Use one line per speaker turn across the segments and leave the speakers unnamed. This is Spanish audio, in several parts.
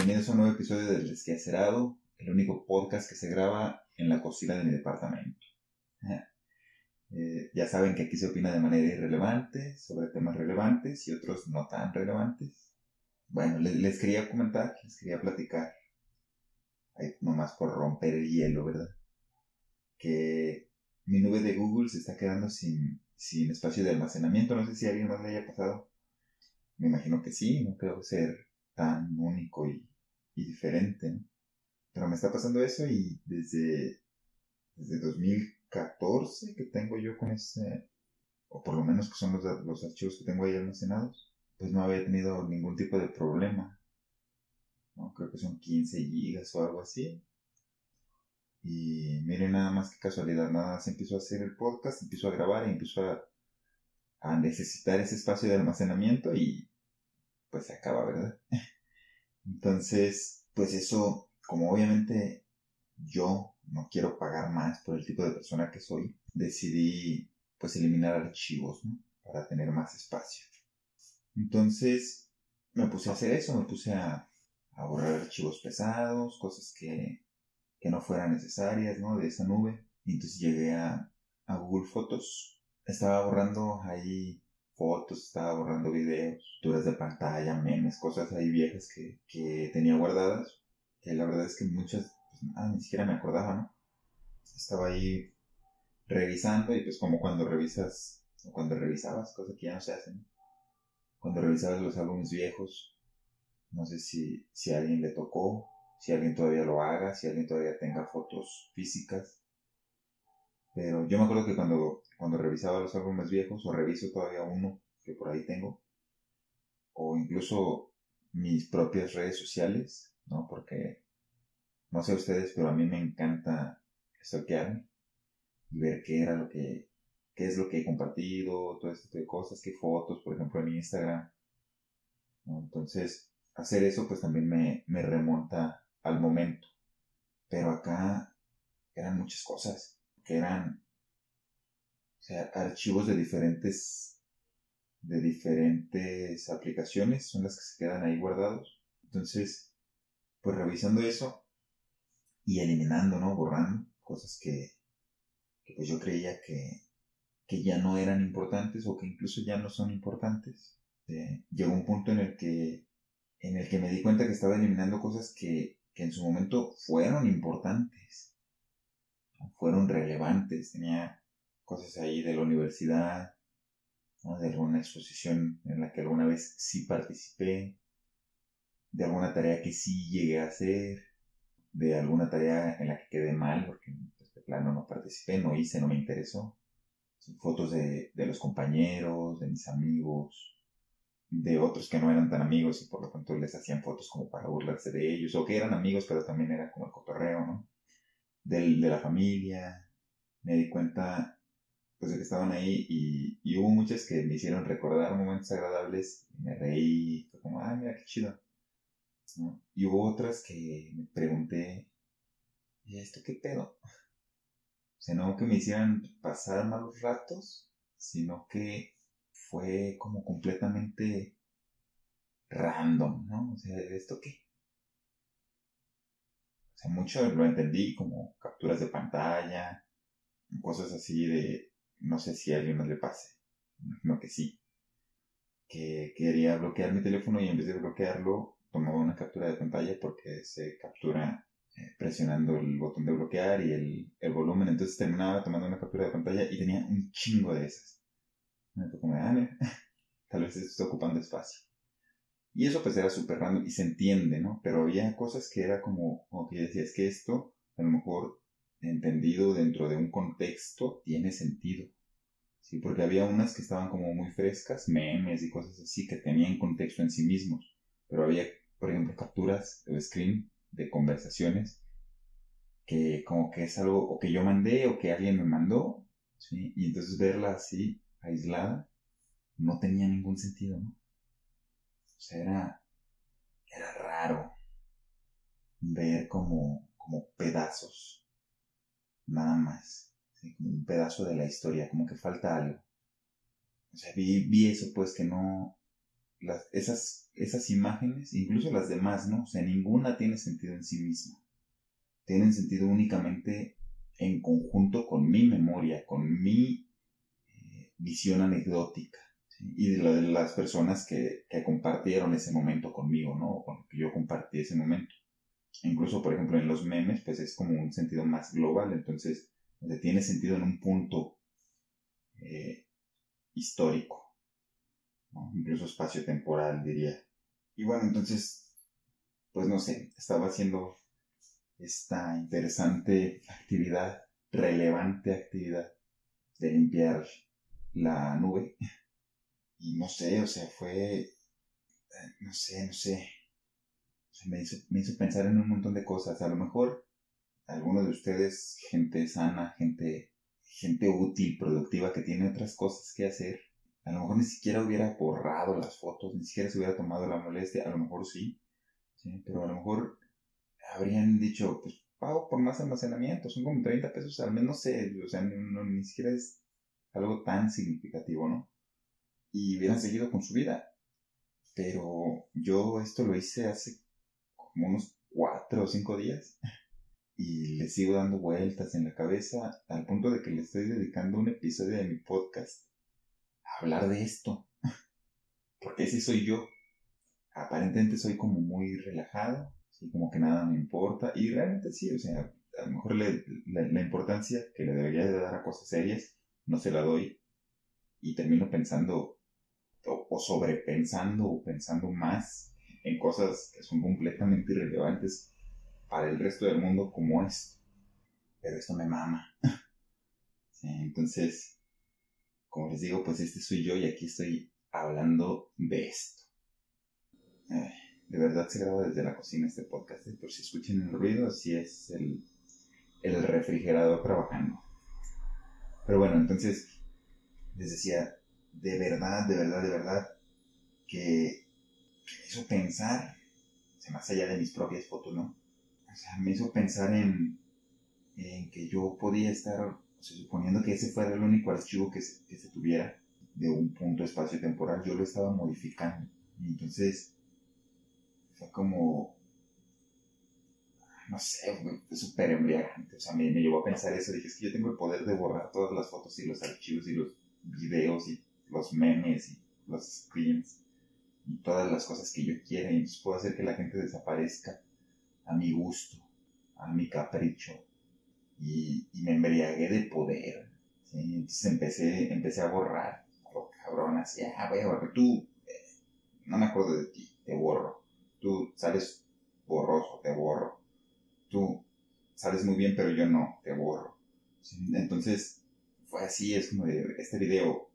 Bienvenidos a un nuevo episodio del Desquacerado, el único podcast que se graba en la cocina de mi departamento. Ya saben que aquí se opina de manera irrelevante, sobre temas relevantes y otros no tan relevantes. Bueno, les quería comentar, les quería platicar, ahí nomás por romper el hielo, ¿verdad? Que mi nube de Google se está quedando sin espacio de almacenamiento. No sé si a alguien más le haya pasado. Me imagino que sí, no creo ser tan único y diferente, ¿no? Pero me está pasando eso y desde 2014 que tengo yo con o por lo menos que son los archivos que tengo ahí almacenados, pues no había tenido ningún tipo de problema, ¿no? Creo que son 15 gigas o algo así. Y miren nada más que casualidad, nada más empiezo a hacer el podcast, empiezo a grabar y empiezo a necesitar ese espacio de almacenamiento y pues se acaba, ¿verdad? Entonces, pues eso, como obviamente yo no quiero pagar más por el tipo de persona que soy, decidí pues eliminar archivos, ¿no? Para tener más espacio. Entonces me puse a hacer eso, me puse a borrar archivos pesados, cosas que no fueran necesarias, ¿no? De esa nube. Y entonces llegué a Google Fotos. Estaba borrando ahí fotos, estaba borrando videos, capturas de pantalla, memes, cosas ahí viejas que tenía guardadas. Que la verdad es que muchas, pues, ni siquiera me acordaba, ¿no? Estaba ahí revisando y pues como cuando revisas, o cuando revisabas, cosas que ya no se hacen, ¿no? Cuando revisabas los álbumes viejos, no sé si a alguien le tocó, si alguien todavía lo haga, si alguien todavía tenga fotos físicas. Pero yo me acuerdo que cuando revisaba los álbumes viejos, o reviso todavía uno que por ahí tengo, o incluso mis propias redes sociales, ¿no? Porque, no sé ustedes, pero a mí me encanta stalkearme y ver qué es lo que he compartido, todo este tipo de cosas, qué fotos, por ejemplo, en mi Instagram, ¿no? Entonces, hacer eso pues también me remonta al momento. Pero acá eran muchas cosas, que eran, o sea, archivos de diferentes aplicaciones, son las que se quedan ahí guardados. Entonces, pues revisando eso y eliminando, ¿no? Borrando cosas que pues yo creía que ya no eran importantes o que incluso ya no son importantes. Llegó un punto en el que me di cuenta que estaba eliminando cosas que en su momento fueron importantes, fueron relevantes. Tenía cosas ahí de la universidad, ¿no? De alguna exposición en la que alguna vez sí participé, de alguna tarea que sí llegué a hacer, de alguna tarea en la que quedé mal porque pues, de plano no participé, no hice, no me interesó. Son fotos de los compañeros, de mis amigos, de otros que no eran tan amigos y por lo tanto les hacían fotos como para burlarse de ellos, o que eran amigos pero también era como el cotorreo, ¿no? De la familia. Me di cuenta pues de que estaban ahí y hubo muchas que me hicieron recordar momentos agradables, me reí, fue como, ay, mira qué chido, ¿no? Y hubo otras que me pregunté, ¿y esto qué pedo? O sea, no que me hicieran pasar malos ratos, sino que fue como completamente random, ¿no? O sea, ¿esto qué? O sea, mucho lo entendí como capturas de pantalla, cosas así de, no sé si a alguien más le pase, imagino que sí, que quería bloquear mi teléfono y en vez de bloquearlo, tomaba una captura de pantalla porque se captura presionando el botón de bloquear y el volumen, entonces terminaba tomando una captura de pantalla y tenía un chingo de esas. Me tocó como, mira, tal vez esto está ocupando espacio. Y eso pues era súper random y se entiende, ¿no? Pero había cosas que era como que yo decía, es que esto, a lo mejor, entendido dentro de un contexto, tiene sentido. Sí, porque había unas que estaban como muy frescas, memes y cosas así, que tenían contexto en sí mismos. Pero había, por ejemplo, capturas o screen de conversaciones que como que es algo o que yo mandé o que alguien me mandó, ¿sí? Y entonces verla así, aislada, no tenía ningún sentido, ¿no? O sea, era raro ver como pedazos, nada más, ¿sí? Como un pedazo de la historia, como que falta algo. O sea, vi eso pues que no esas imágenes, incluso las demás, ¿no? O sea, ninguna tiene sentido en sí misma. Tienen sentido únicamente en conjunto con mi memoria, con mi visión anecdótica, ¿sí? Y de las personas que compartieron ese momento conmigo, ¿no? O con lo que yo compartí ese momento. Incluso, por ejemplo, en los memes, pues es como un sentido más global, entonces tiene sentido en un punto histórico, ¿no? Incluso espacio-temporal, diría. Y bueno, entonces, pues no sé, estaba haciendo esta interesante actividad, relevante actividad de limpiar la nube. Y no sé, o sea, no sé. O sea, me hizo pensar en un montón de cosas. A lo mejor algunos de ustedes, gente sana, gente útil, productiva, que tiene otras cosas que hacer, a lo mejor ni siquiera hubiera borrado las fotos, ni siquiera se hubiera tomado la molestia, a lo mejor sí, pero a lo mejor habrían dicho, pues pago por más almacenamiento, son como 30 pesos al mes, no sé, o sea, ni siquiera es algo tan significativo, ¿no? Y hubieran seguido con su vida. Pero yo esto lo hice hace como unos 4 o 5 días y le sigo dando vueltas en la cabeza al punto de que le estoy dedicando un episodio de mi podcast a hablar de esto. Porque ese soy yo. Aparentemente soy como muy relajado, ¿sí? Como que nada me importa. Y realmente sí, o sea, a lo mejor la importancia que le debería de dar a cosas serias no se la doy y termino pensando o sobrepensando o pensando más en cosas que son completamente irrelevantes para el resto del mundo como esto. Pero esto me mama. Sí, entonces, como les digo, pues este soy yo y aquí estoy hablando de esto. Ay, de verdad se graba desde la cocina este podcast, ¿eh? Por si escuchan el ruido, así es el refrigerador trabajando. Pero bueno, entonces les decía, de verdad, que me hizo pensar, más allá de mis propias fotos, ¿no? O sea, me hizo pensar en que yo podía estar, o sea, suponiendo que ese fuera el único archivo que se tuviera de un punto espacio-temporal, yo lo estaba modificando. Y entonces, fue como, no sé, fue súper embriagante. O sea, me llevó a pensar eso. Dije, es que yo tengo el poder de borrar todas las fotos y los archivos y los videos y los memes y los screens y todas las cosas que yo quiera. Y entonces puedo hacer que la gente desaparezca a mi gusto, a mi capricho. Y me embriagué de poder, ¿sí? Entonces empecé a borrar a lo cabrón, así, voy a borrar, tú, no me acuerdo de ti, te borro, tú sales borroso, te borro, tú sales muy bien, pero yo no, te borro, ¿sí? Entonces fue así, es como de, este video,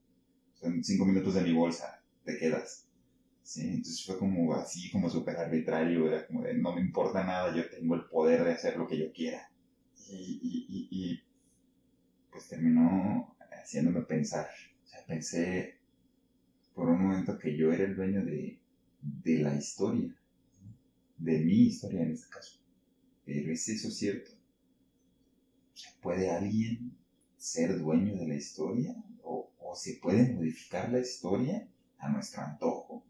son 5 minutos de mi bolsa, te quedas, ¿sí? Entonces fue como así, como súper arbitrario, era como de, no me importa nada, yo tengo el poder de hacer lo que yo quiera. Y pues terminó haciéndome pensar. O sea, pensé por un momento que yo era el dueño de la historia, de mi historia en este caso. Pero ¿es eso cierto? O sea, ¿puede alguien ser dueño de la historia? ¿O se puede modificar la historia a nuestro antojo?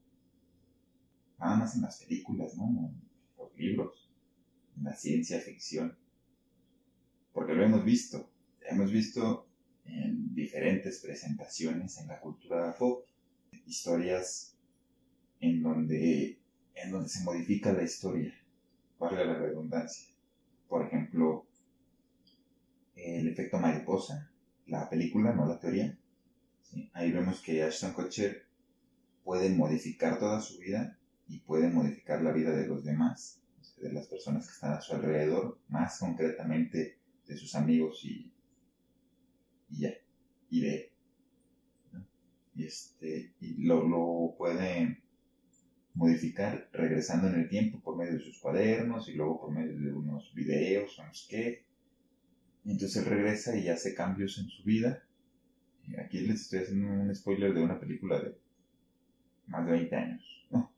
Nada más en las películas, ¿no? En los libros, en la ciencia ficción. Porque lo hemos visto. Hemos visto en diferentes presentaciones en la cultura pop historias en donde se modifica la historia, valga la redundancia. Por ejemplo, el efecto mariposa, la película, no la teoría. ¿Sí? Ahí vemos que Ashton Kutcher puede modificar toda su vida y puede modificar la vida de los demás, de las personas que están a su alrededor, más concretamente de sus amigos y ya, y de él, ¿no? Y lo puede modificar regresando en el tiempo por medio de sus cuadernos y luego por medio de unos videos o no sé qué. Y entonces él regresa y hace cambios en su vida. Y aquí les estoy haciendo un spoiler de una película de más de 20 años, ¿no?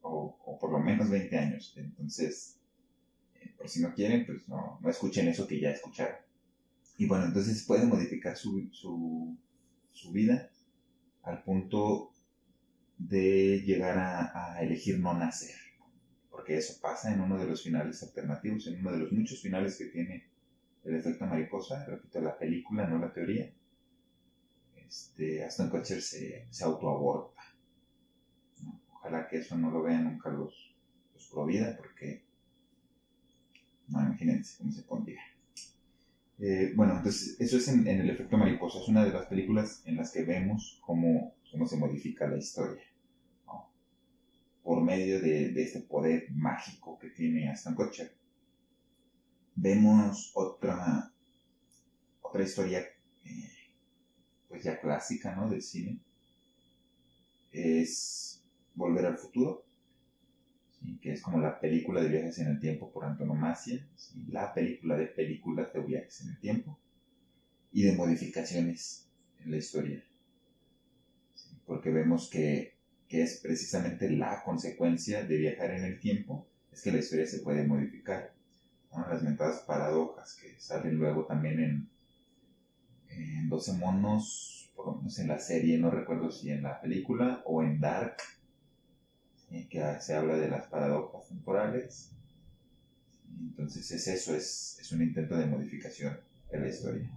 O por lo menos 20 años. Entonces, por si no quieren, pues no escuchen eso que ya escucharon. Y bueno, entonces puede modificar su vida al punto de llegar a elegir no nacer. Porque eso pasa en uno de los finales alternativos, en uno de los muchos finales que tiene el efecto mariposa, repito, la película, no la teoría. Ashton Kutcher se autoaborta, ¿no? Ojalá que eso no lo vean nunca los pro vida, porque no, imagínense cómo se pondría. Bueno, entonces eso es en el efecto mariposa. Es una de las películas en las que vemos cómo se modifica la historia, ¿no? Por medio de este poder mágico que tiene Ashton Kutcher. Vemos otra historia pues ya clásica, ¿no?, del cine. Es Volver al Futuro, ¿sí?, que es como la película de viajes en el tiempo por antonomasia, ¿sí?, la película de películas de viajes en el tiempo y de modificaciones en la historia, ¿sí?, porque vemos que es precisamente la consecuencia de viajar en el tiempo, es que la historia se puede modificar, ¿no? Las mentadas paradojas que salen luego también en 12 monos, por lo menos en la serie, no recuerdo si en la película o en Dark, ¿sí?, que se habla de las paradojas temporales. Entonces es un intento de modificación de la historia.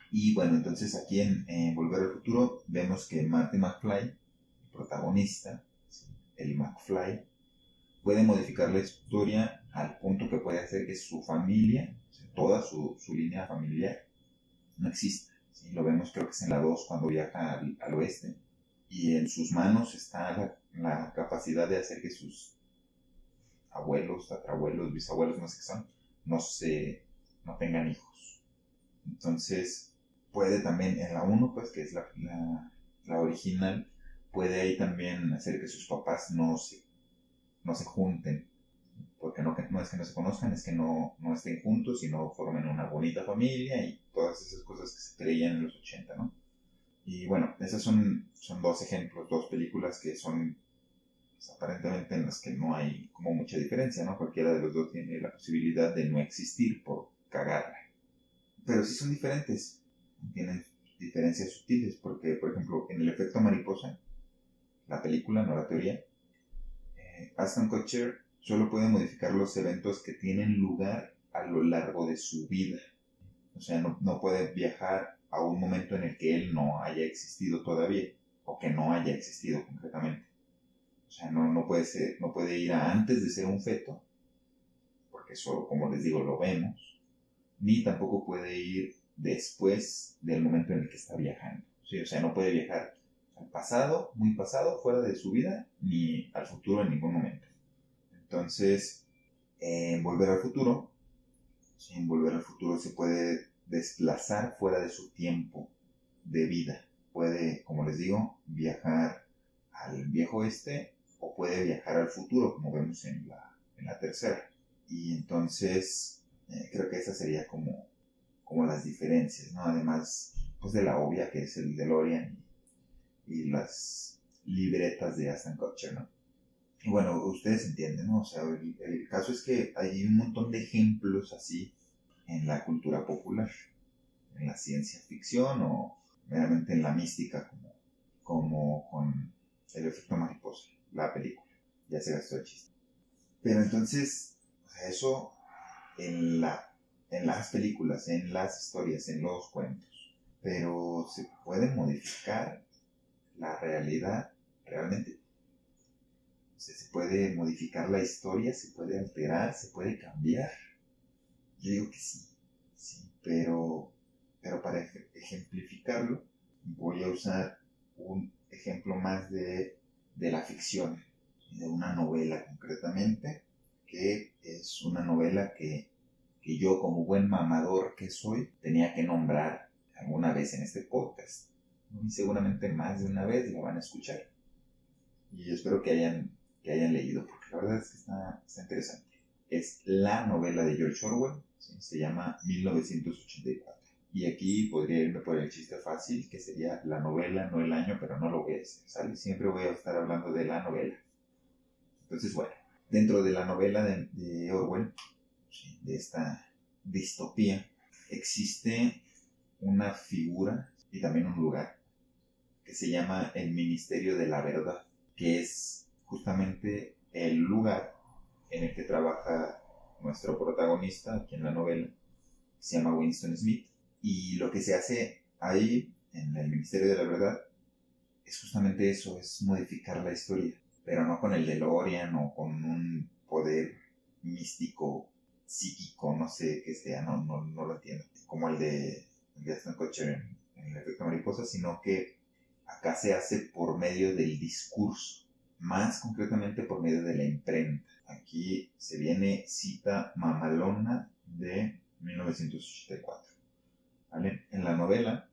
Y bueno, entonces aquí en Volver al Futuro vemos que Marty McFly, el protagonista, ¿sí?, el McFly, puede modificar la historia al punto que puede hacer que su familia, o sea, toda su línea familiar, no existe, ¿sí? Lo vemos, creo que es en la 2 cuando viaja al oeste, y en sus manos está la capacidad de hacer que sus abuelos, tatarabuelos, bisabuelos, no sé qué son, no tengan hijos. Entonces puede también en la 1, pues, que es la original, puede ahí también hacer que sus papás no se junten, porque no es que no se conozcan, es que no estén juntos y no formen una bonita familia y todas esas cosas que se creían en los 80, ¿no? Y bueno, esos son dos ejemplos, dos películas que son pues, aparentemente en las que no hay como mucha diferencia, ¿no? Cualquiera de los dos tiene la posibilidad de no existir por cagarla. Pero sí son diferentes, tienen diferencias sutiles, porque, por ejemplo, en el efecto mariposa, la película, no la teoría, Ashton Kutcher solo puede modificar los eventos que tienen lugar a lo largo de su vida. O sea, no puede viajar a un momento en el que él no haya existido todavía, o que no haya existido concretamente. O sea, no puede ir a antes de ser un feto, porque eso, como les digo, lo vemos, ni tampoco puede ir después del momento en el que está viajando. ¿Sí? O sea, no puede viajar al pasado, muy pasado, fuera de su vida, ni al futuro en ningún momento. Entonces, en Volver al Futuro se puede desplazar fuera de su tiempo de vida. Puede, como les digo, viajar al viejo oeste o puede viajar al futuro, como vemos en la tercera. Y entonces, creo que esas serían como las diferencias, ¿no? Además, pues de la obvia que es el DeLorean y las libretas de Ashton Kutcher, ¿no? Y bueno, ustedes entienden, ¿no? O sea, el caso es que hay un montón de ejemplos así en la cultura popular, en la ciencia ficción o meramente en la mística, como con el efecto mariposa, la película. Ya se gastó el chiste. Pero entonces, o sea, eso en las películas, en las historias, en los cuentos. Pero se puede modificar la realidad realmente. O sea, se puede modificar la historia, se puede alterar, se puede cambiar. Yo digo que sí, pero para ejemplificarlo voy a usar un ejemplo más de la ficción, de una novela concretamente, que es una novela que yo como buen mamador que soy tenía que nombrar alguna vez en este podcast. Y seguramente más de una vez la van a escuchar. Y espero que hayan leído, porque la verdad es que está interesante. Es la novela de George Orwell, ¿sí? Se llama 1984. Y aquí podría irme por el chiste fácil, que sería la novela, no el año, pero no lo voy a hacer, ¿sale? Siempre voy a estar hablando de la novela. Entonces, bueno, dentro de la novela de Orwell, ¿sí?, de esta distopía, existe una figura y también un lugar que se llama el Ministerio de la Verdad. que es justamente el lugar en el que trabaja nuestro protagonista aquí en la novela. Se llama Winston Smith. Y lo que se hace ahí, en el Ministerio de la Verdad, es justamente eso, es modificar la historia. Pero no con el DeLorean o con un poder místico, psíquico, no sé qué sea, no lo entiendo. Como el de Aston Kutcher en El efecto mariposa, sino que acá se hace por medio del discurso, más concretamente por medio de la imprenta. Aquí se viene cita mamalona de 1984. ¿Vale? En la novela,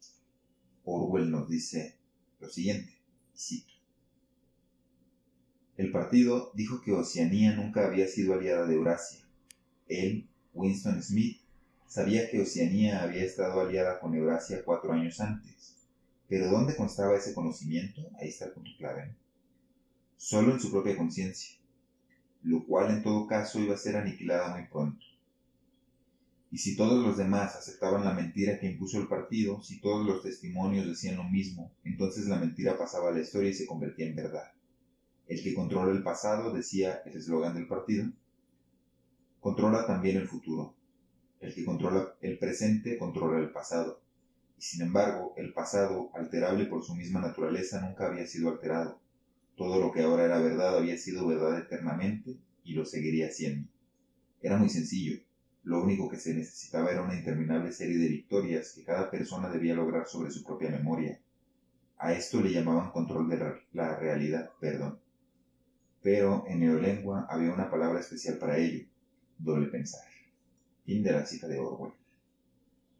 Orwell nos dice lo siguiente, cito: el partido dijo que Oceanía nunca había sido aliada de Eurasia. Él, Winston Smith, sabía que Oceanía había estado aliada con Eurasia 4 años antes. Pero ¿dónde constaba ese conocimiento? Ahí está el punto clave, ¿no? Solo en su propia conciencia, lo cual en todo caso iba a ser aniquilada muy pronto. Y si todos los demás aceptaban la mentira que impuso el partido, si todos los testimonios decían lo mismo, entonces la mentira pasaba a la historia y se convertía en verdad. El que controla el pasado, decía el eslogan del partido, controla también el futuro. El que controla el presente, controla el pasado. Y sin embargo, el pasado, alterable por su misma naturaleza, nunca había sido alterado. Todo lo que ahora era verdad había sido verdad eternamente y lo seguiría siendo. Era muy sencillo. Lo único que se necesitaba era una interminable serie de victorias que cada persona debía lograr sobre su propia memoria. A esto le llamaban control de la realidad, perdón. Pero en neolengua había una palabra especial para ello: doble pensar. Fin de la cita de Orwell.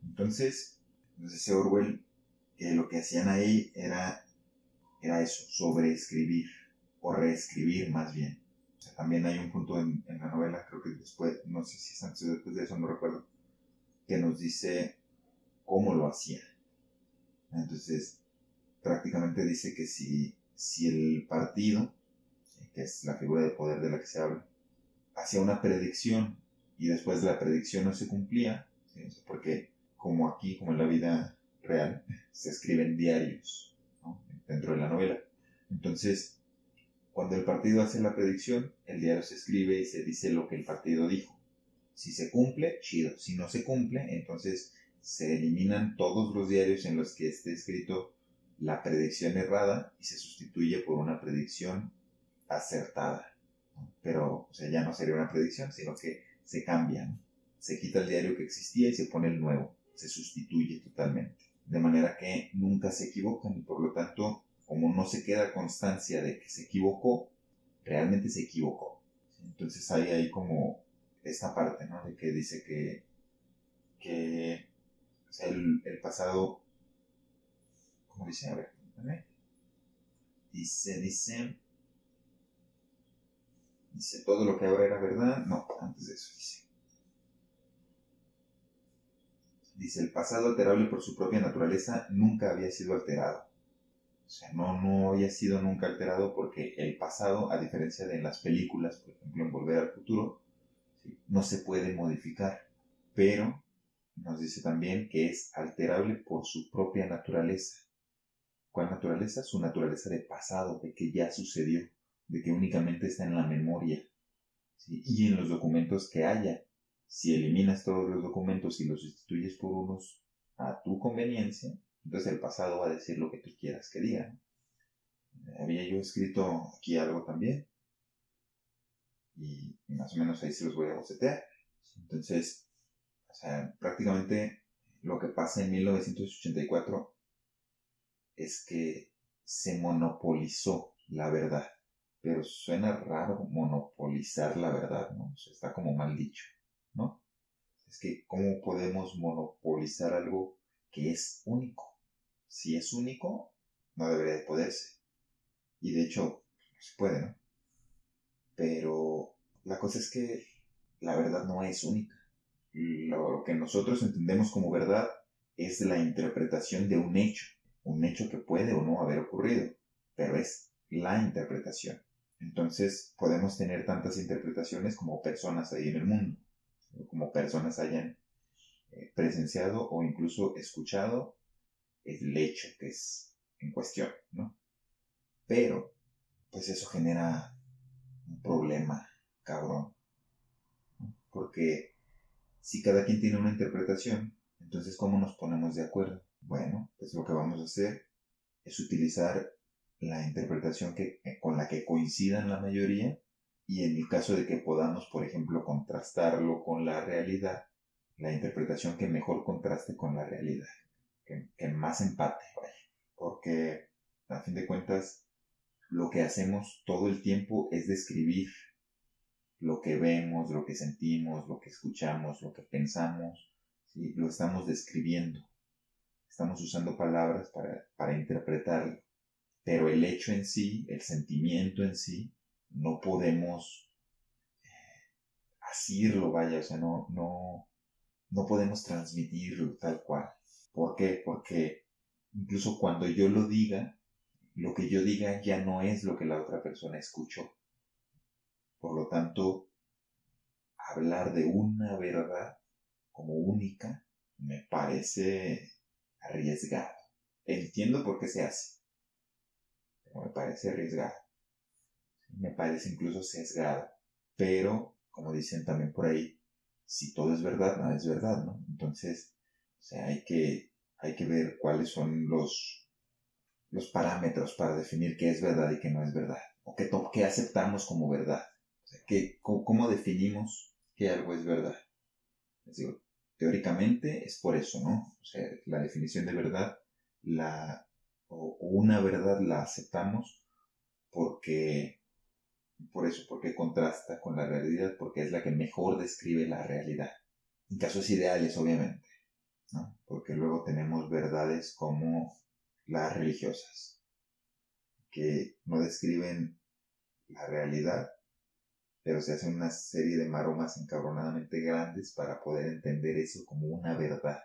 Entonces ese Orwell, que lo que hacían ahí era eso, sobreescribir, o reescribir más bien. O sea, también hay un punto en la novela, creo que después, no sé si es antes o después de eso, no recuerdo, que nos dice cómo lo hacía. Entonces, prácticamente dice que si el partido, que es la figura de poder de la que se habla, hacía una predicción y después la predicción no se cumplía, ¿sí? O sea, porque como aquí, como en la vida real, se escriben diarios, ¿no?, dentro de la novela. Entonces, cuando el partido hace la predicción, el diario se escribe y se dice lo que el partido dijo. Si se cumple, chido. Si no se cumple, entonces se eliminan todos los diarios en los que esté escrito la predicción errada y se sustituye por una predicción acertada, ¿no? Pero, o sea, ya no sería una predicción, sino que se cambia, ¿no? Se quita el diario que existía y se pone el nuevo. Se sustituye totalmente. De manera que nunca se equivocan y por lo tanto, como no se queda constancia de que se equivocó, realmente se equivocó. Entonces hay ahí como esta parte, ¿no?, de que dice que o sea, el pasado, ¿cómo dice? A ver, ¿vale? Dice todo lo que ahora era verdad. No, antes de eso dice el pasado, alterable por su propia naturaleza, nunca había sido alterado. O sea, no había sido nunca alterado porque el pasado, a diferencia de en las películas, por ejemplo en Volver al Futuro, ¿sí?, no se puede modificar. Pero nos dice también que es alterable por su propia naturaleza. ¿Cuál naturaleza? Su naturaleza de pasado, de que ya sucedió, de que únicamente está en la memoria, ¿sí?, y en los documentos que haya. Si eliminas todos los documentos y los sustituyes por unos a tu conveniencia, entonces el pasado va a decir lo que tú quieras que diga. Había yo escrito aquí algo también, y más o menos ahí se los voy a bocetear. Entonces, o sea, prácticamente lo que pasa en 1984 es que se monopolizó la verdad. Pero suena raro monopolizar la verdad, ¿no? O sea, está como mal dicho, ¿no? Es que, ¿cómo podemos monopolizar algo que es único? Si es único, no debería de poderse. Y de hecho, no se puede, ¿no? Pero la cosa es que la verdad no es única. Lo que nosotros entendemos como verdad es la interpretación de un hecho que puede o no haber ocurrido, pero es la interpretación. Entonces podemos tener tantas interpretaciones como personas ahí en el mundo, como personas hayan presenciado o incluso escuchado el hecho que es en cuestión, ¿no? Pero pues eso genera un problema cabrón, ¿no? Porque si cada quien tiene una interpretación, entonces ¿cómo nos ponemos de acuerdo? Bueno, pues lo que vamos a hacer es utilizar la interpretación con la que coincidan la mayoría, y en el caso de que podamos, por ejemplo, contrastarlo con la realidad, la interpretación que mejor contraste con la realidad, que más empate, vaya. Porque a fin de cuentas lo que hacemos todo el tiempo es describir lo que vemos, lo que sentimos, lo que escuchamos, lo que pensamos, ¿sí? Lo estamos describiendo, estamos usando palabras para interpretarlo, pero el hecho en sí, el sentimiento en sí, no podemos asirlo, vaya, o sea, no podemos transmitirlo tal cual. ¿Por qué? Porque incluso cuando yo lo diga, lo que yo diga ya no es lo que la otra persona escuchó. Por lo tanto, hablar de una verdad como única me parece arriesgado. Entiendo por qué se hace, pero me parece arriesgado. Me parece incluso sesgado. Pero, como dicen también por ahí, si todo es verdad, nada es verdad, ¿no? Entonces, o sea, hay que ver cuáles son los parámetros para definir qué es verdad y qué no es verdad. O qué aceptamos como verdad. O sea, cómo definimos que algo es verdad. Les digo, teóricamente es por eso, ¿no? O sea, la definición de verdad, o una verdad la aceptamos porque, porque contrasta con la realidad, porque es la que mejor describe la realidad. En casos ideales, obviamente, ¿no? Porque luego tenemos verdades como las religiosas, que no describen la realidad, pero se hacen una serie de maromas encabronadamente grandes para poder entender eso como una verdad.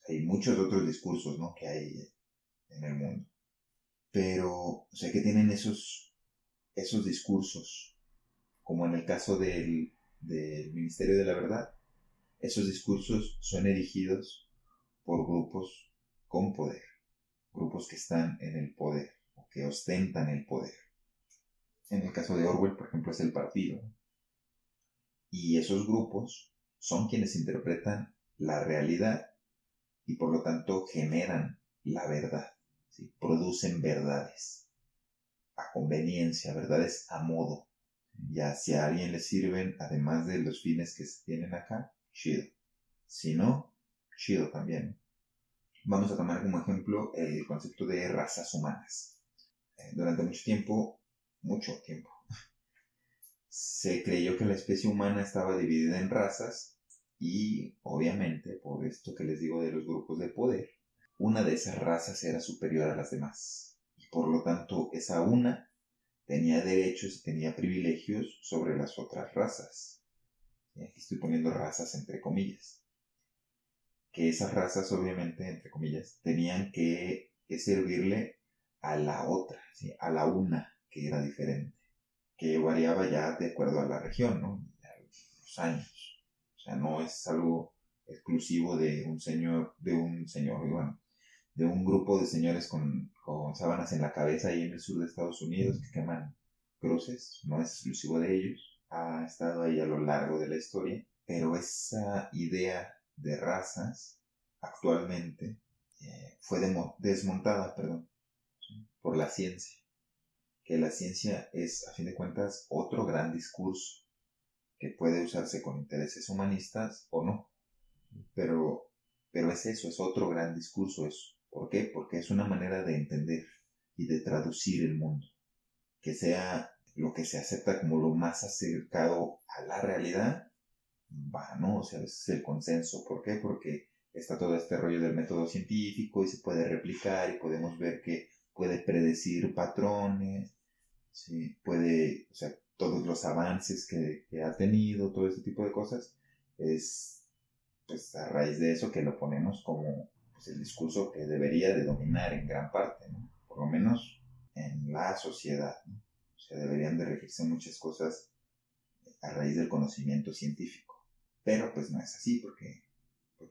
Hay muchos otros discursos, ¿no?, que hay en el mundo. Pero, o sea, que tienen esos discursos, como en el caso del Ministerio de la Verdad, esos discursos son erigidos por grupos con poder, grupos que están en el poder, o que ostentan el poder. En el caso de Orwell, por ejemplo, es el partido. Y esos grupos son quienes interpretan la realidad y por lo tanto generan la verdad, ¿sí? Producen verdades a conveniencia, verdades a modo. Ya si a alguien le sirven, además de los fines que se tienen acá, chido. Si no, chido también. Vamos a tomar como ejemplo el concepto de razas humanas. Durante mucho tiempo, se creyó que la especie humana estaba dividida en razas y, obviamente, por esto que les digo de los grupos de poder, una de esas razas era superior a las demás. Y por lo tanto, esa una tenía derechos y tenía privilegios sobre las otras razas. Y aquí estoy poniendo razas entre comillas. Que esas razas, obviamente, entre comillas, tenían que servirle a la otra, ¿sí? A la una que era diferente, que variaba ya de acuerdo a la región, ¿no? A los años. O sea, no es algo exclusivo de un señor, bueno, de un grupo de señores con sábanas en la cabeza ahí en el sur de Estados Unidos que queman cruces. No es exclusivo de ellos. Ha estado ahí a lo largo de la historia. Pero esa idea de razas actualmente fue desmontada, ¿sí?, por la ciencia. Que la ciencia es, a fin de cuentas, otro gran discurso que puede usarse con intereses humanistas o no. Pero es eso, es otro gran discurso eso. ¿Por qué? Porque es una manera de entender y de traducir el mundo. Que sea lo que se acepta como lo más acercado a la realidad, ¿no? O sea, ese es el consenso. ¿Por qué? Porque está todo este rollo del método científico y se puede replicar y podemos ver que puede predecir patrones, ¿sí? Puede, o sea, todos los avances que ha tenido, todo este tipo de cosas, es pues a raíz de eso que lo ponemos como pues, el discurso que debería de dominar en gran parte, ¿no? Por lo menos en la sociedad, ¿no? O sea, deberían de regirse muchas cosas a raíz del conocimiento científico. Pero pues no es así porque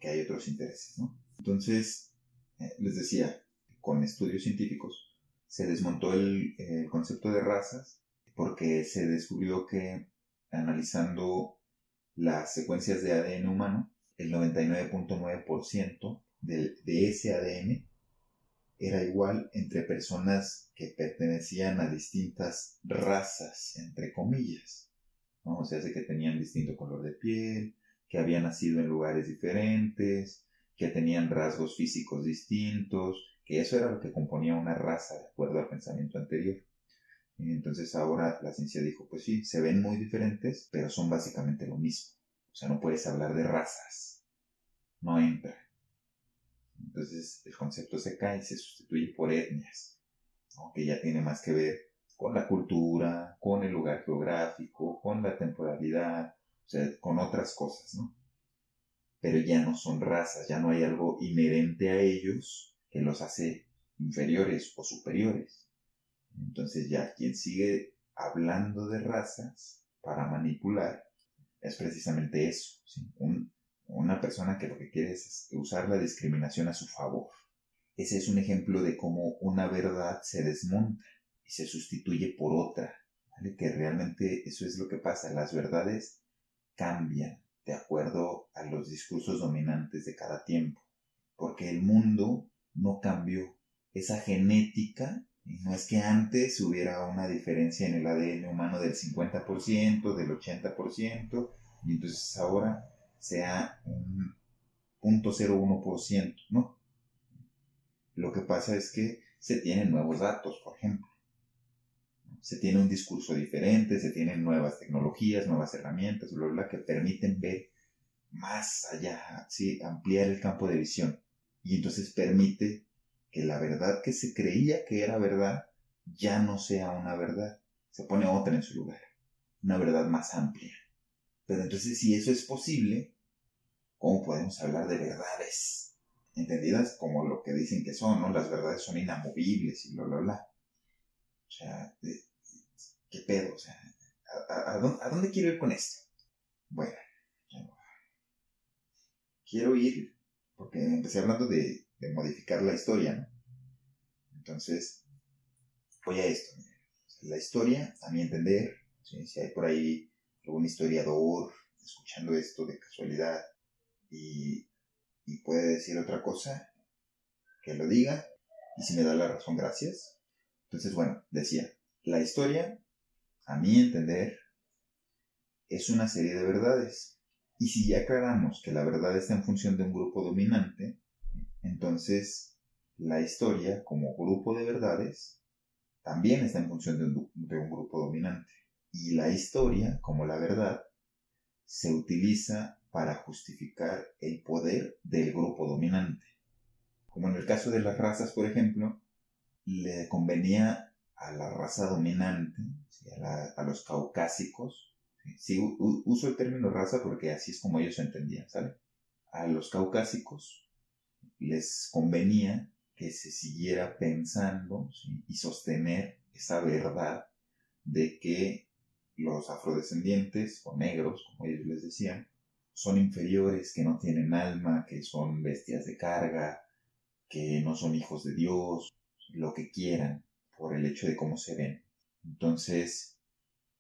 hay otros intereses, ¿no? Entonces, les decía, con estudios científicos se desmontó el concepto de razas porque se descubrió que analizando las secuencias de ADN humano, el 99.9% de ese ADN era igual entre personas que pertenecían a distintas razas, entre comillas, ¿no? O sea, que tenían distinto color de piel, que habían nacido en lugares diferentes, que tenían rasgos físicos distintos, que eso era lo que componía una raza de acuerdo al pensamiento anterior. Y entonces ahora la ciencia dijo, pues sí, se ven muy diferentes, pero son básicamente lo mismo. O sea, no puedes hablar de razas, no entra. Entonces el concepto se cae y se sustituye por etnias, ¿no? Que ya tiene más que ver con la cultura, con el lugar geográfico, con la temporalidad, o sea, con otras cosas, ¿no? Pero ya no son razas, ya no hay algo inherente a ellos que los hace inferiores o superiores. Entonces ya quien sigue hablando de razas para manipular es precisamente eso, ¿sí? Una persona que lo que quiere es usar la discriminación a su favor. Ese es un ejemplo de cómo una verdad se desmonta y se sustituye por otra, ¿vale? Que realmente eso es lo que pasa, las verdades cambian de acuerdo a los discursos dominantes de cada tiempo, porque el mundo no cambió. Esa genética, y no es que antes hubiera una diferencia en el ADN humano del 50%, del 80%, y entonces ahora sea un 0.01%, ¿no? Lo que pasa es que se tienen nuevos datos, por ejemplo. Se tiene un discurso diferente, se tienen nuevas tecnologías, nuevas herramientas, bla, bla, bla, que permiten ver más allá, ¿sí? Ampliar el campo de visión. Y entonces permite que la verdad que se creía que era verdad ya no sea una verdad. Se pone otra en su lugar. Una verdad más amplia. Pero entonces, si eso es posible, ¿cómo podemos hablar de verdades entendidas como lo que dicen que son, ¿no? Las verdades son inamovibles y bla, bla, bla. O sea, ¿qué pedo? O sea, ¿a dónde quiero ir con esto? Bueno, quiero ir, porque empecé hablando de modificar la historia, ¿no? Entonces, voy a esto. La historia, a mi entender, ¿sí? Si hay por ahí algún historiador escuchando esto de casualidad y puede decir otra cosa, que lo diga, y si me da la razón, gracias. Entonces, bueno, decía, la historia, a mi entender, es una serie de verdades. Y si ya aclaramos que la verdad está en función de un grupo dominante, entonces la historia como grupo de verdades también está en función de un grupo dominante. Y la historia, como la verdad, se utiliza para justificar el poder del grupo dominante. Como en el caso de las razas, por ejemplo, le convenía a la raza dominante, ¿sí? A los caucásicos. Sí, uso el término raza porque así es como ellos entendían, ¿sale? A los caucásicos les convenía que se siguiera pensando, ¿sí? Y sostener esa verdad de que los afrodescendientes o negros, como ellos les decían, son inferiores, que no tienen alma, que son bestias de carga, que no son hijos de Dios, lo que quieran, por el hecho de cómo se ven. Entonces,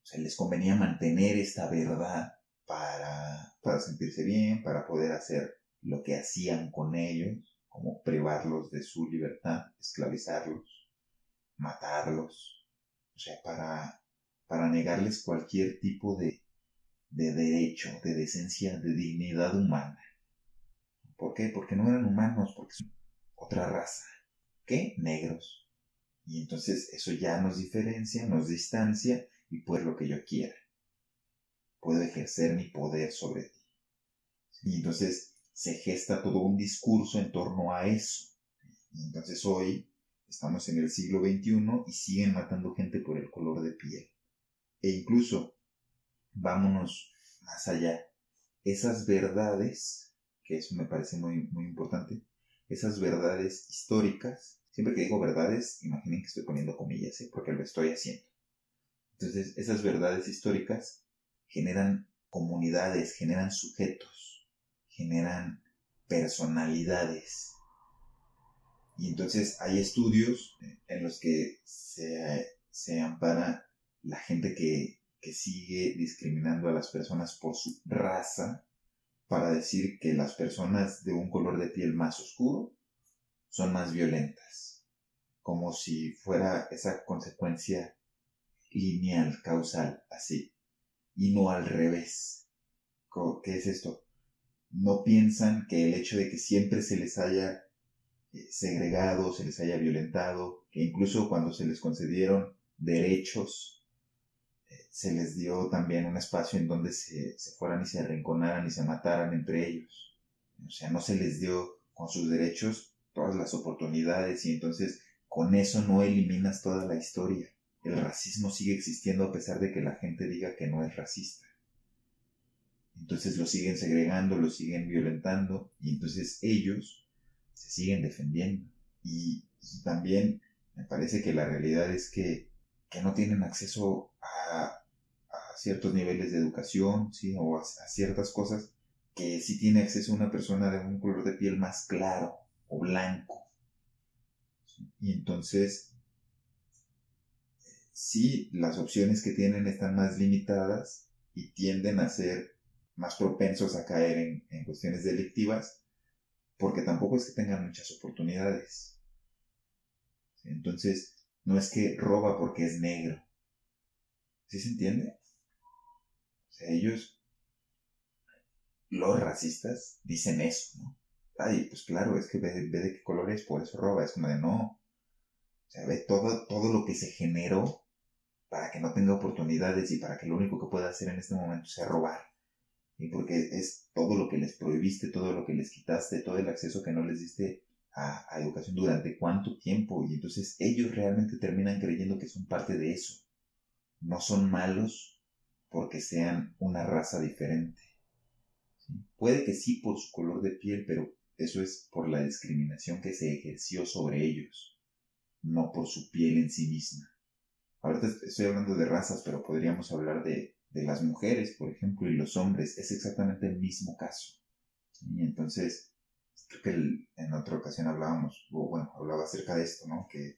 se les convenía mantener esta verdad para sentirse bien, para poder hacer lo que hacían con ellos, como privarlos de su libertad, esclavizarlos, matarlos, o sea, para negarles cualquier tipo de derecho, de decencia, de dignidad humana. ¿Por qué? Porque no eran humanos, porque son otra raza. ¿Qué? Negros. Y entonces eso ya nos diferencia, nos distancia y pues lo que yo quiera. Puedo ejercer mi poder sobre ti. Y entonces se gesta todo un discurso en torno a eso. Y entonces hoy estamos en el siglo XXI y siguen matando gente por el color de piel. E incluso, vámonos más allá, esas verdades, que eso me parece muy, muy importante, esas verdades históricas, siempre que digo verdades, imaginen que estoy poniendo comillas, porque lo estoy haciendo. Entonces, esas verdades históricas generan comunidades, generan sujetos, generan personalidades. Y entonces hay estudios en los que se ampara la gente que sigue discriminando a las personas por su raza para decir que las personas de un color de piel más oscuro son más violentas, como si fuera esa consecuencia lineal, causal, así, y no al revés. ¿Qué es esto? No piensan que el hecho de que siempre se les haya segregado, se les haya violentado, que incluso cuando se les concedieron derechos, se les dio también un espacio en donde se fueran y se arrinconaran y se mataran entre ellos. O sea, no se les dio con sus derechos todas las oportunidades y entonces con eso no eliminas toda la historia. El racismo sigue existiendo a pesar de que la gente diga que no es racista. Entonces lo siguen segregando, lo siguen violentando y entonces ellos se siguen defendiendo. Y también me parece que la realidad es que no tienen acceso a ciertos niveles de educación, ¿sí? O a ciertas cosas que sí tiene acceso una persona de un color de piel más claro o blanco. ¿Sí? Y entonces, sí, las opciones que tienen están más limitadas y tienden a ser más propensos a caer en cuestiones delictivas, porque tampoco es que tengan muchas oportunidades. ¿Sí? Entonces, no es que roba porque es negro. ¿Sí se entiende? O sea, ellos, los racistas, dicen eso, ¿no? Ay, pues claro, es que ve de qué color es, por eso roba. Es como de no. O sea, ve todo lo que se generó para que no tenga oportunidades y para que lo único que pueda hacer en este momento sea robar. Y porque es todo lo que les prohibiste, todo lo que les quitaste, todo el acceso que no les diste a educación durante cuánto tiempo. Y entonces ellos realmente terminan creyendo que son parte de eso. No son malos porque sean una raza diferente. ¿Sí? Puede que sí por su color de piel, pero eso es por la discriminación que se ejerció sobre ellos, no por su piel en sí misma. Ahorita estoy hablando de razas, pero podríamos hablar de las mujeres, por ejemplo, y los hombres. Es exactamente el mismo caso. Y entonces, creo que en otra ocasión hablábamos, o bueno, hablaba acerca de esto, ¿no? Que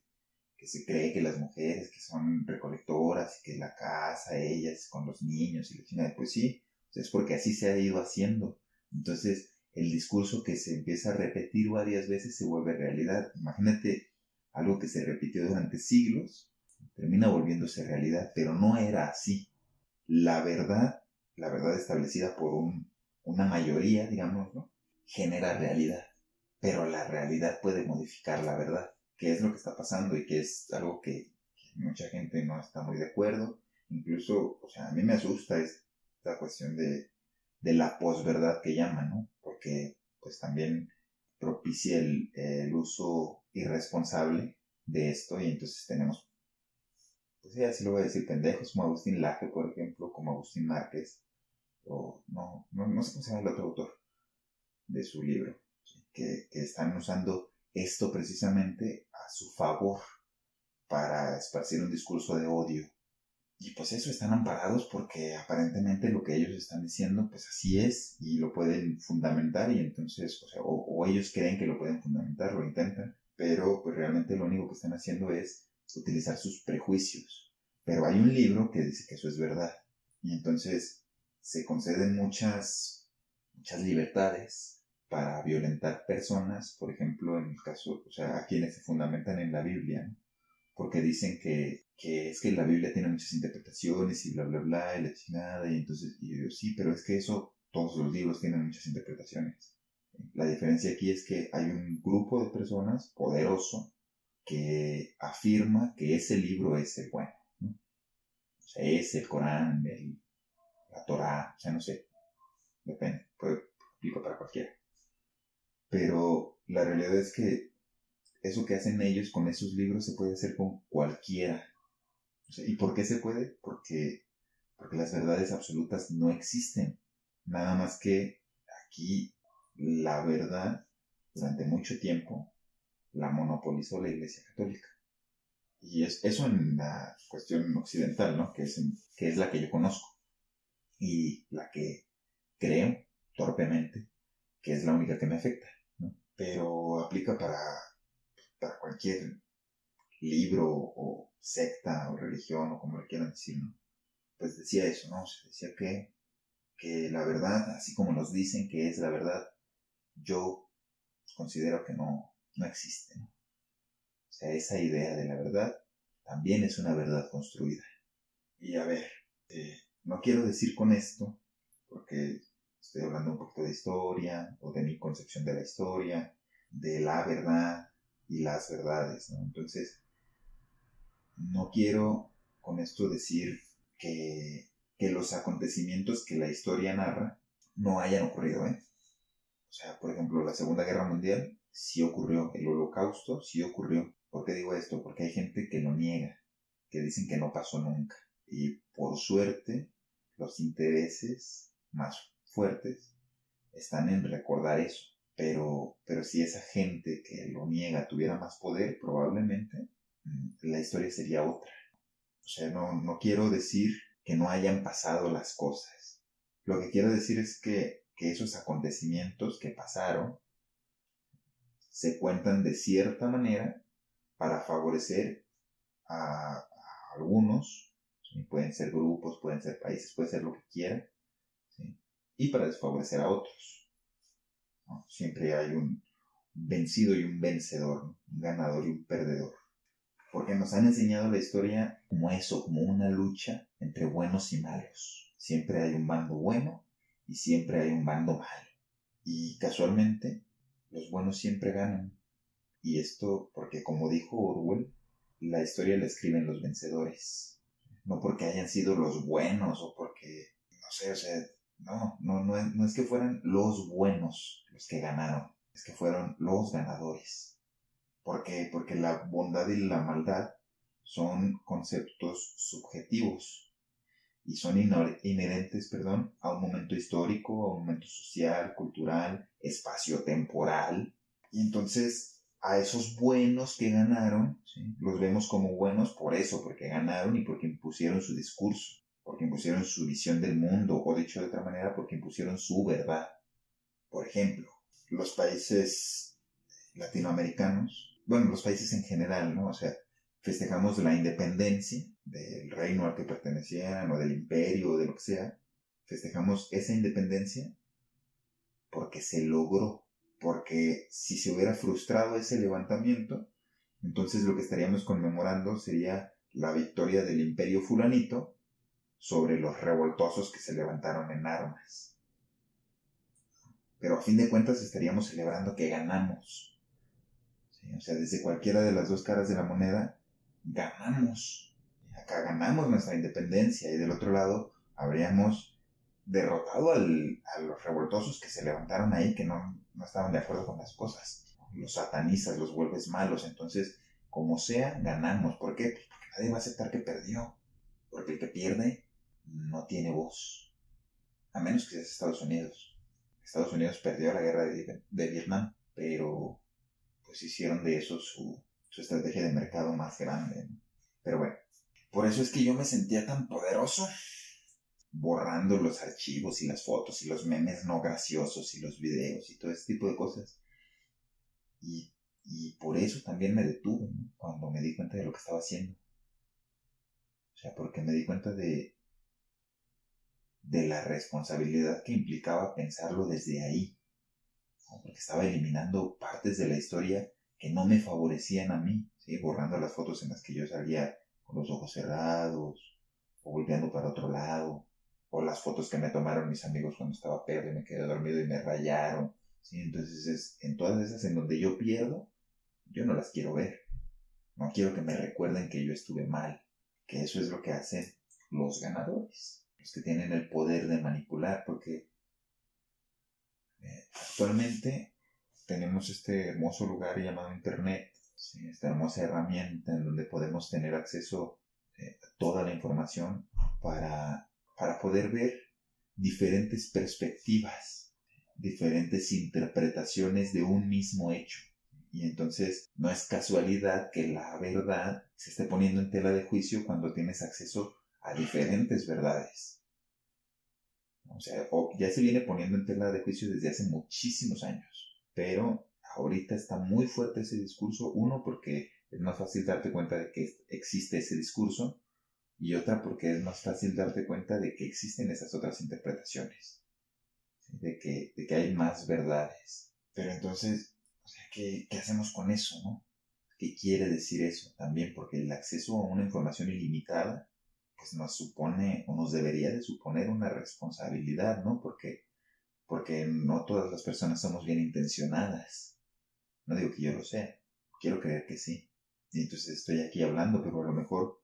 se cree que las mujeres que son recolectoras y que la casa, ellas con los niños y la chingada, pues sí, o sea, es porque así se ha ido haciendo. Entonces, el discurso que se empieza a repetir varias veces se vuelve realidad. Imagínate algo que se repitió durante siglos, termina volviéndose realidad, pero no era así. La verdad establecida por una mayoría, digamos, ¿no? Genera realidad, pero la realidad puede modificar la verdad, que es lo que está pasando y que es algo que mucha gente no está muy de acuerdo. Incluso, o sea, a mí me asusta esta cuestión de la posverdad que llaman, ¿no? Porque pues también propicia el uso irresponsable de esto y entonces tenemos, pues sí, así lo voy a decir, pendejos como Agustín Laje, por ejemplo, como Agustín Márquez, o no sé cómo se llama el otro autor de su libro, ¿sí? Que están usando esto precisamente a su favor para esparcir un discurso de odio. Y pues eso, están amparados porque aparentemente lo que ellos están diciendo, pues así es, y lo pueden fundamentar, y entonces, o sea, o ellos creen que lo pueden fundamentar, lo intentan, pero pues realmente lo único que están haciendo es utilizar sus prejuicios. Pero hay un libro que dice que eso es verdad, y entonces se conceden muchas libertades para violentar personas, por ejemplo, en el caso, o sea, a quienes se fundamentan en la Biblia, ¿no? Porque dicen que es que la Biblia tiene muchas interpretaciones y bla, bla, bla, y la chingada, y entonces, y yo digo, sí, pero es que eso, todos los libros tienen muchas interpretaciones. La diferencia aquí es que hay un grupo de personas poderoso que afirma que ese libro es el bueno, ¿no? O sea, es el Corán, la Torá, o sea, no sé, depende, aplica para cualquiera. Pero la realidad es que eso que hacen ellos con esos libros se puede hacer con cualquiera. O sea, ¿y por qué se puede? Porque las verdades absolutas no existen. Nada más que aquí la verdad, durante mucho tiempo, la monopolizó la Iglesia Católica. Y eso en la cuestión occidental, ¿no? Que es la que yo conozco. Y la que creo, torpemente, que es la única que me afecta, ¿no? Pero aplica para cualquier libro o secta o religión o como le quieran decir, ¿no? Pues decía eso, ¿no? O sea, decía que la verdad, así como nos dicen que es la verdad, yo considero que no existe, ¿no? O sea, esa idea de la verdad también es una verdad construida. Y a ver, no quiero decir con esto, porque estoy hablando un poquito de historia o de mi concepción de la historia, de la verdad y las verdades, ¿no? Entonces, no quiero con esto decir que los acontecimientos que la historia narra no hayan ocurrido, ¿eh? O sea, por ejemplo, la Segunda Guerra Mundial sí ocurrió, el Holocausto sí ocurrió. ¿Por qué digo esto? Porque hay gente que lo niega, que dicen que no pasó nunca. Y por suerte, los intereses más fuertes están en recordar eso. Pero si esa gente que lo niega tuviera más poder, probablemente la historia sería otra. O sea, no quiero decir que no hayan pasado las cosas. Lo que quiero decir es que esos acontecimientos que pasaron se cuentan de cierta manera para favorecer a algunos, ¿sí? Pueden ser grupos, pueden ser países, puede ser lo que quieran, ¿sí? Y para desfavorecer a otros, ¿no? Siempre hay un vencido y un vencedor, ¿no? Un ganador y un perdedor. Porque nos han enseñado la historia como eso, como una lucha entre buenos y malos. Siempre hay un bando bueno y siempre hay un bando malo. Y casualmente, los buenos siempre ganan. Y esto porque, como dijo Orwell, la historia la escriben los vencedores. No porque hayan sido los buenos o porque, no sé, o sea, no es que fueran los buenos los que ganaron, es que fueron los ganadores. ¿Por qué? Porque la bondad y la maldad son conceptos subjetivos y son inherentes, a un momento histórico, a un momento social, cultural, espacio-temporal. Y entonces a esos buenos que ganaron, ¿sí? Los vemos como buenos por eso, porque ganaron y porque impusieron su discurso, porque impusieron su visión del mundo, o dicho de otra manera, porque impusieron su verdad. Por ejemplo, los países latinoamericanos, bueno, los países en general, ¿no? O sea, festejamos la independencia del reino al que pertenecían, o del imperio, o de lo que sea. Festejamos esa independencia porque se logró. Porque si se hubiera frustrado ese levantamiento, entonces lo que estaríamos conmemorando sería la victoria del imperio fulanito sobre los revoltosos que se levantaron en armas. Pero a fin de cuentas estaríamos celebrando que ganamos. ¿Sí? O sea, desde cualquiera de las dos caras de la moneda, ganamos. Acá ganamos nuestra independencia y del otro lado habríamos derrotado a los revoltosos que se levantaron ahí, que no estaban de acuerdo con las cosas. Los satanizas, los vuelves malos. Entonces, como sea, ganamos. ¿Por qué? Pues porque nadie va a aceptar que perdió. Porque el que pierde no tiene voz. A menos que seas Estados Unidos. Estados Unidos perdió la guerra de Vietnam, pero pues hicieron de eso su estrategia de mercado más grande, ¿no? Pero bueno, por eso es que yo me sentía tan poderoso, borrando los archivos y las fotos y los memes no graciosos y los videos y todo ese tipo de cosas. Y por eso también me detuve, ¿no? Cuando me di cuenta de lo que estaba haciendo. O sea, porque me di cuenta de la responsabilidad que implicaba pensarlo desde ahí, ¿no? Porque estaba eliminando partes de la historia que no me favorecían a mí, ¿sí? Borrando las fotos en las que yo salía con los ojos cerrados o volteando para otro lado, o las fotos que me tomaron mis amigos cuando estaba pedo y me quedé dormido y me rayaron, ¿sí? Entonces en todas esas en donde yo pierdo, yo no las quiero ver. No quiero que me recuerden que yo estuve mal, que eso es lo que hacen los ganadores, los que tienen el poder de manipular, porque actualmente tenemos este hermoso lugar llamado Internet, ¿sí? Esta hermosa herramienta en donde podemos tener acceso a toda la información para poder ver diferentes perspectivas, diferentes interpretaciones de un mismo hecho. Y entonces no es casualidad que la verdad se esté poniendo en tela de juicio cuando tienes acceso a diferentes verdades. O sea, ya se viene poniendo en tela de juicio desde hace muchísimos años, pero ahorita está muy fuerte ese discurso. Uno, porque es más fácil darte cuenta de que existe ese discurso. Y otra, porque es más fácil darte cuenta de que existen esas otras interpretaciones. ¿Sí? De que hay más verdades. Pero entonces, o sea, ¿qué hacemos con eso, no? ¿Qué quiere decir eso? También porque el acceso a una información ilimitada pues nos supone o nos debería de suponer una responsabilidad, ¿no? Porque no todas las personas somos bien intencionadas. No digo que yo lo sea, quiero creer que sí. Y entonces estoy aquí hablando, pero a lo mejor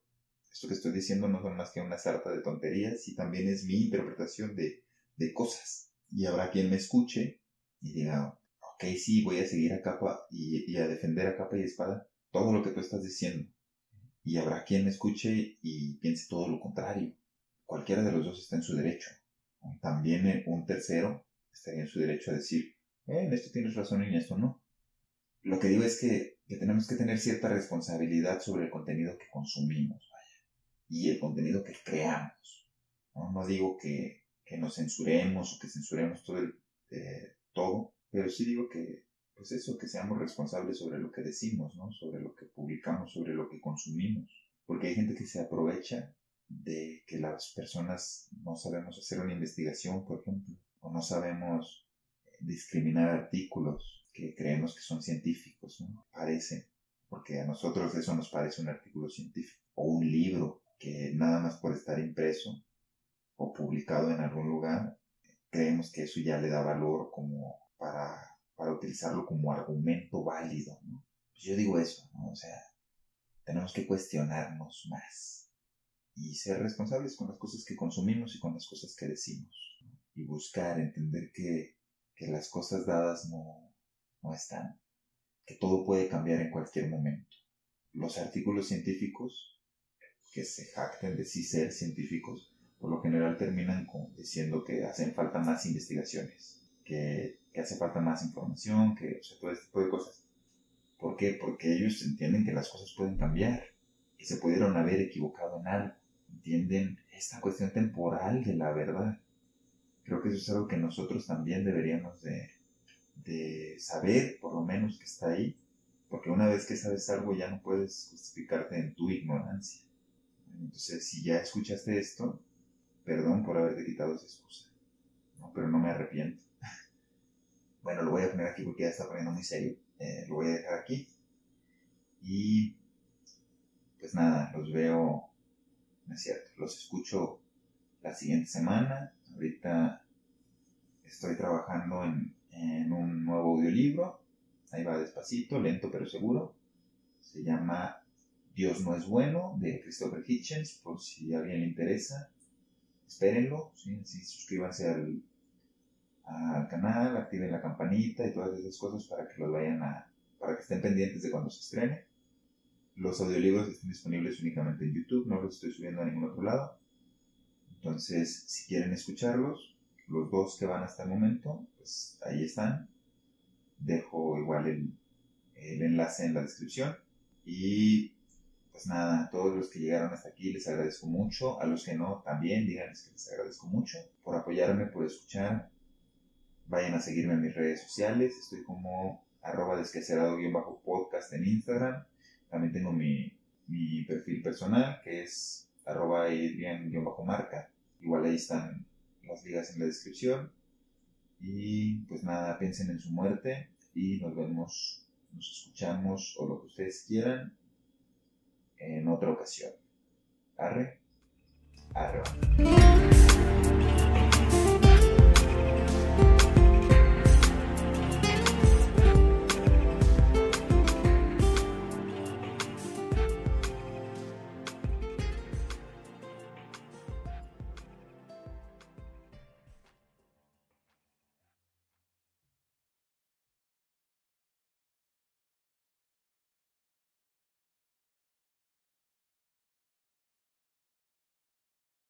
esto que estoy diciendo no son más que una sarta de tonterías y también es mi interpretación de cosas. Y habrá quien me escuche y diga, ok, sí, voy a seguir a capa y a defender a capa y espada todo lo que tú estás diciendo. Y habrá quien me escuche y piense todo lo contrario. Cualquiera de los dos está en su derecho. También un tercero estaría en su derecho a decir, en esto tienes razón y en esto no. Lo que digo es que tenemos que tener cierta responsabilidad sobre el contenido que consumimos, vaya, y el contenido que creamos. No digo que nos censuremos o que censuremos todo, pero sí digo que pues eso, que seamos responsables sobre lo que decimos, ¿no? Sobre lo que publicamos, sobre lo que consumimos. Porque hay gente que se aprovecha de que las personas no sabemos hacer una investigación, por ejemplo, o no sabemos discriminar artículos que creemos que son científicos, ¿no? Parecen, porque a nosotros eso nos parece un artículo científico, o un libro que nada más por estar impreso o publicado en algún lugar, creemos que eso ya le da valor como para utilizarlo como argumento válido, ¿no? Pues yo digo eso, ¿no? O sea, tenemos que cuestionarnos más y ser responsables con las cosas que consumimos y con las cosas que decimos, ¿no? Y buscar entender que las cosas dadas no están, que todo puede cambiar en cualquier momento. Los artículos científicos que se jacten de sí ser científicos, por lo general terminan diciendo que hacen falta más investigaciones, que hace falta más información, que, o sea, todo este tipo de cosas. ¿Por qué? Porque ellos entienden que las cosas pueden cambiar, que se pudieron haber equivocado en algo. Entienden esta cuestión temporal de la verdad. Creo que eso es algo que nosotros también deberíamos de saber, por lo menos que está ahí, porque una vez que sabes algo ya no puedes justificarte en tu ignorancia. Entonces, si ya escuchaste esto, perdón por haberte quitado esa excusa, ¿no? Pero no me arrepiento. Bueno, lo voy a poner aquí porque ya está poniendo muy serio. Lo voy a dejar aquí. Y pues nada, los veo, no es cierto, los escucho la siguiente semana. Ahorita estoy trabajando en un nuevo audiolibro. Ahí va despacito, lento pero seguro. Se llama Dios no es bueno, de Christopher Hitchens, por si a alguien le interesa. Espérenlo, ¿sí? Suscríbanse al canal, activen la campanita y todas esas cosas para que para que estén pendientes de cuando se estrene. Los audiolibros están disponibles únicamente en YouTube, no los estoy subiendo a ningún otro lado. Entonces, si quieren escucharlos, los dos que van hasta el momento, pues ahí están. Dejo igual el enlace en la descripción. Y pues nada, a todos los que llegaron hasta aquí les agradezco mucho. A los que no, también díganles que les agradezco mucho por apoyarme, por escuchar. Vayan a seguirme en mis redes sociales. Estoy como @desquacerado_podcast en Instagram. También tengo mi perfil personal, que es @adrian_marca. Igual ahí están las ligas en la descripción. Y pues nada, piensen en su muerte y nos vemos, nos escuchamos o lo que ustedes quieran en otra ocasión. Arre, arre.